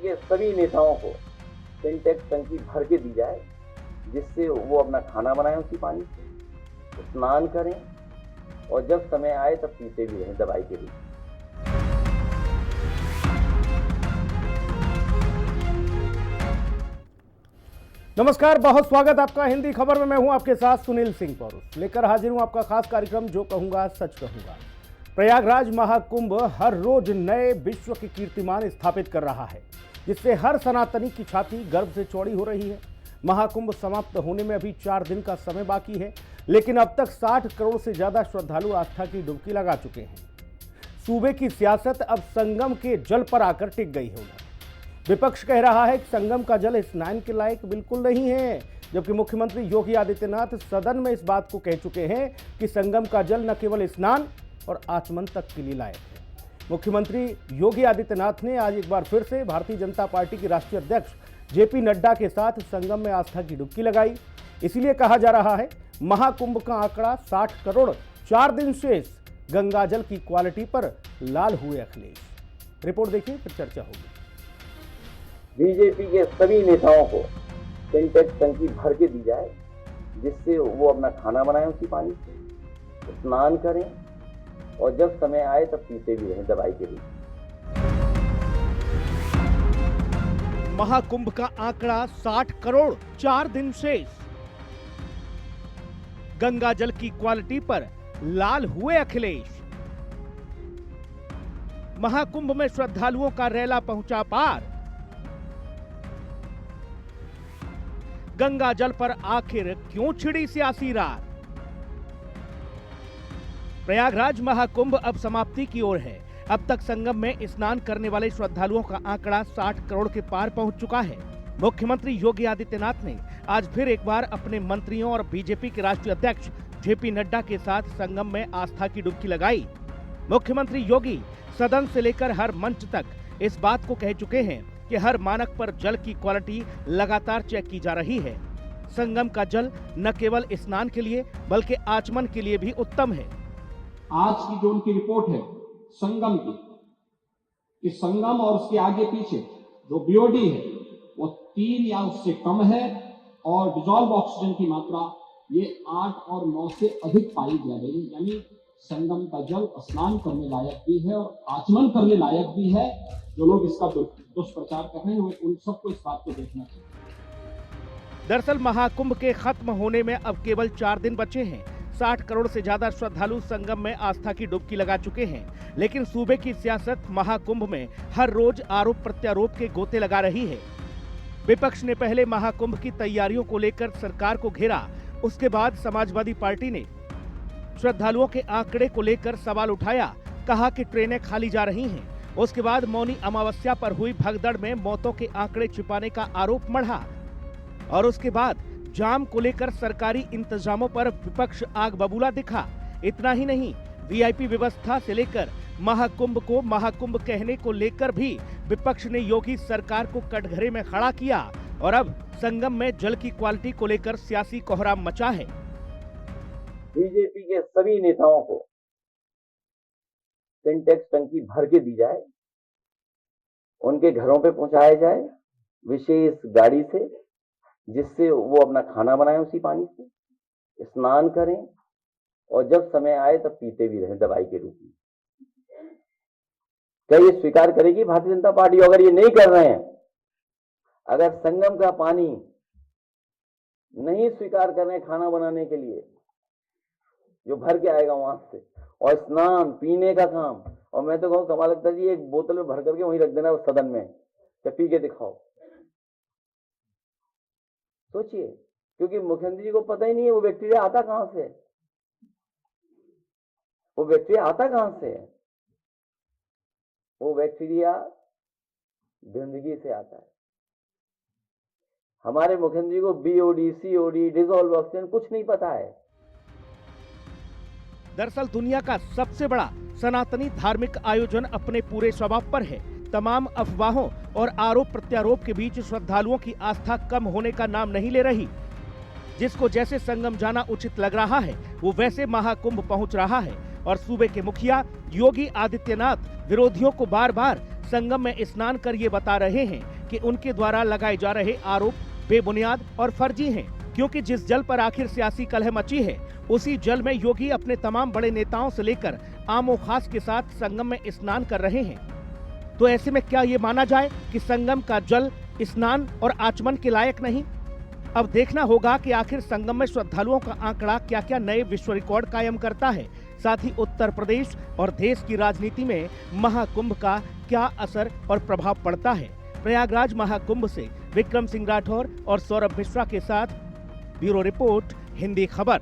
के सभी नेताओं को सिंटेक्स टंकी भर के दी जाए, जिससे वो अपना खाना बनाएं उसी पानी से, स्नान करें और जब समय आए तब पीते भी रहें दवाई के रूप में। नमस्कार, बहुत स्वागत आपका हिंदी खबर में। मैं हूं आपके साथ सुनील सिंह पौरुष, लेकर हाजिर हूं आपका खास कार्यक्रम जो कहूंगा सच कहूंगा। प्रयागराज महाकुंभ हर रोज नए विश्व के कीर्तिमान स्थापित कर रहा है, जिससे हर सनातनी की छाती गर्व से चौड़ी हो रही है। महाकुंभ समाप्त होने में अभी 4 दिन का समय बाकी है, लेकिन अब तक 60 करोड़ से ज्यादा श्रद्धालु आस्था की डुबकी लगा चुके हैं। सूबे की सियासत अब संगम के जल पर आकर टिक गई है। विपक्ष कह रहा है कि संगम का जल स्नान के लायक बिल्कुल नहीं है, जबकि मुख्यमंत्री योगी आदित्यनाथ सदन में इस बात को कह चुके हैं कि संगम का जल न केवल स्नान और आचमन तक के लिए लायक है। मुख्यमंत्री योगी आदित्यनाथ ने आज एक बार फिर से भारतीय जनता पार्टी के राष्ट्रीय अध्यक्ष जेपी नड्डा के साथ संगम में आस्था की डुबकी लगाई। इसीलिए कहा जा रहा है महाकुंभ का आंकड़ा 60 करोड़, 4 दिन शेष, गंगा जल की क्वालिटी पर लाल हुए अखिलेश। रिपोर्ट देखिए, फिर चर्चा होगी। बीजेपी के सभी नेताओं को सिंटेक्स टंकी भर के दी जाए, जिससे वो अपना खाना बनाएं उसी पानी से, स्नान करें और जब समय आए तब पीते भी रहें दवाई के रूप में। महाकुंभ का आंकड़ा 60 करोड़, 4 दिन शेष, गंगा जल की क्वालिटी पर लाल हुए अखिलेश। महाकुंभ में श्रद्धालुओं का रैला पहुंचा पार, गंगा जल पर आखिर क्यों छिड़ी सियासी रार। प्रयागराज महाकुंभ अब समाप्ति की ओर है। अब तक संगम में स्नान करने वाले श्रद्धालुओं का आंकड़ा 60 करोड़ के पार पहुंच चुका है। मुख्यमंत्री योगी आदित्यनाथ ने आज फिर एक बार अपने मंत्रियों और बीजेपी के राष्ट्रीय अध्यक्ष जेपी नड्डा के साथ संगम में आस्था की डुबकी लगाई। मुख्यमंत्री योगी सदन से लेकर हर मंच तक इस बात को कह चुके हैं कि हर मानक पर जल की क्वालिटी लगातार चेक की जा रही है। संगम का जल न केवल स्नान के लिए बल्कि आचमन के लिए भी उत्तम है। आज की जो उनकी रिपोर्ट है संगम की, कि संगम और उसके आगे पीछे जो बीओडी है वो 3 या उससे कम है और डिजॉल्व ऑक्सीजन की मात्रा ये 8 और 9 से अधिक पाई जा रही, यानी संगम का जल स्नान करने लायक भी है और आचमन करने लायक भी है। जो लोग इसका दुष्प्रचार कर रहे हैं उन सबको इस बात को देखना चाहिए। दरअसल महाकुंभ के खत्म होने में अब केवल 4 दिन बचे हैं। 60 करोड़ से ज्यादा श्रद्धालु संगम में आस्था की डुबकी लगा चुके हैं, लेकिन सूबे की सियासत महाकुंभ में हर रोज आरोप प्रत्यारोप के गोते लगा रही है। विपक्ष ने पहले महाकुंभ की तैयारियों को लेकर सरकार को घेरा, उसके बाद समाजवादी पार्टी ने श्रद्धालुओं के आंकड़े को लेकर सवाल उठाया, कहा कि ट्रेनें खाली जा रही हैं। उसके बाद मौनी अमावस्या पर हुई भगदड़ में मौतों के आंकड़े छिपाने का आरोप मढ़ा और उसके बाद जाम को लेकर सरकारी इंतजामों पर विपक्ष आग बबूला दिखा। इतना ही नहीं, वीआईपी व्यवस्था से लेकर महाकुंभ को महाकुंभ कहने को लेकर भी विपक्ष ने योगी सरकार को कटघरे में खड़ा किया और अब संगम में जल की क्वालिटी को लेकर सियासी कोहराम मचा है। बीजेपी के सभी नेताओं को सिंटेक्स टंकी भर के दी जाए, उनके घरों पे पहुंचाया जाए विशेष गाड़ी से, जिससे वो अपना खाना बनाएं उसी पानी से, स्नान करें और जब समय आए तब पीते भी रहें दवाई के रूप में। क्या ये स्वीकार करेगी भारतीय जनता पार्टी? अगर ये नहीं कर रहे हैं, अगर संगम का पानी नहीं स्वीकार कर रहे हैं खाना बनाने के लिए, जो भर के आएगा वहां से, और स्नान पीने का काम, और मैं तो कहूँ कमाल लगता है जी, एक बोतल में भर करके वहीं रख देना उस सदन में, क्या पी के दिखाओ। सोचिए, क्योंकि मुख्यमंत्री जी को पता ही नहीं है वो बैक्टीरिया आता कहां से, वो बैक्टीरिया आता कहां से है। वो बैक्टीरिया गंदगी से आता है। हमारे मुख्यमंत्री को बीओडी, सीओडी, डिजॉल्व ऑक्सीजन कुछ नहीं पता है। दरअसल दुनिया का सबसे बड़ा सनातनी धार्मिक आयोजन अपने पूरे स्वभाव पर है। तमाम अफवाहों और आरोप प्रत्यारोप के बीच श्रद्धालुओं की आस्था कम होने का नाम नहीं ले रही। जिसको जैसे संगम जाना उचित लग रहा है वो वैसे महाकुंभ पहुंच रहा है और सूबे के मुखिया योगी आदित्यनाथ विरोधियों को बार बार संगम में स्नान कर ये बता रहे हैं कि उनके द्वारा लगाए जा रहे आरोप बेबुनियाद और फर्जी हैं, क्योंकि जिस जल पर आखिर सियासी कलह मची है उसी जल में योगी अपने तमाम बड़े नेताओं से लेकर आमो खास के साथ संगम में स्नान कर रहे हैं। तो ऐसे में क्या ये माना जाए कि संगम का जल स्नान और आचमन के लायक नहीं? अब देखना होगा कि आखिर संगम में श्रद्धालुओं का आंकड़ा क्या क्या नए विश्व रिकॉर्ड कायम करता है। साथ ही उत्तर प्रदेश और देश की राजनीति में महाकुंभ का क्या असर और प्रभाव पड़ता है। प्रयागराज महाकुंभ से विक्रम सिंह राठौर और सौरभ मिश्रा के साथ ब्यूरो रिपोर्ट, हिंदी खबर।